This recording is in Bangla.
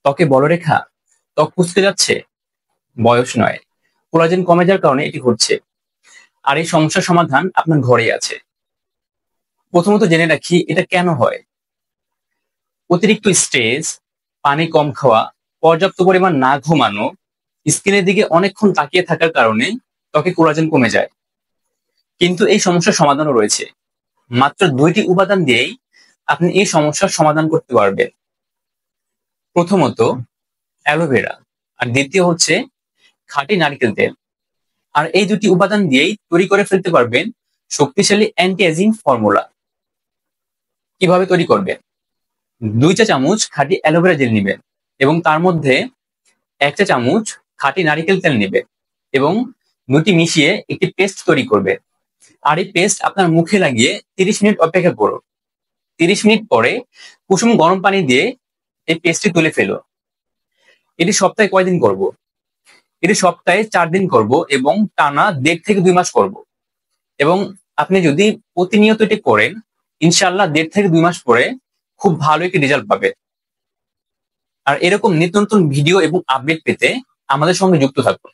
ত্বকে বলরেখা, ত্বক কুঁচকে যাচ্ছে? বয়স নয়, কোলাজেন কমে যাওয়ার কারণে এটি ঘটছে। আর এই সমস্যার সমাধান আপনার ঘরেই আছে। প্রথমত জেনে রাখি এটা কেন হয়। অতিরিক্ত স্ট্রেস, পানি কম খাওয়া, পর্যাপ্ত পরিমাণ না ঘুমানো, স্কিনের দিকে অনেকক্ষণ তাকিয়ে থাকার কারণে ত্বকে কোলাজেন কমে যায়। কিন্তু এই সমস্যার সমাধানও রয়েছে। মাত্র 2টি উপাদান দিয়েই আপনি এই সমস্যার সমাধান করতে পারবেন। প্রথমত অ্যালোভেরা, আর দ্বিতীয় হচ্ছে খাঁটি নারকেল তেল। আর এই দুটি উপাদান দিয়েই তৈরি করে ফেলতে পারবেন শক্তিশালী অ্যান্টি এজিং ফর্মুলা। কিভাবে তৈরি করবেন? 2 চা চামচ খাঁটি অ্যালোভেরা জেল নিবেন এবং তার মধ্যে 1 চা চামচ খাঁটি নারকেল তেল নেবেন এবং দুটি মিশিয়ে একটি পেস্ট তৈরি করবে। আর এই পেস্ট আপনার মুখে লাগিয়ে 30 মিনিট অপেক্ষা করুন। 30 মিনিট পরে কুসুম গরম পানি দিয়ে এই পেস্টটি তুলে ফেলো। এটি সপ্তাহে কয়দিন করব? এটি সপ্তাহে 4 দিন করব এবং টানা 1.5 থেকে 2 মাস করব। এবং আপনি যদি প্রতিনিয়ত এটি করেন, ইনশাআল্লাহ 1.5 থেকে 2 মাস পরে খুব ভালো একটি রেজাল্ট পাবে। আর এরকম নিত্য নতুন ভিডিও এবং আপডেট পেতে আমাদের সঙ্গে যুক্ত থাকুন।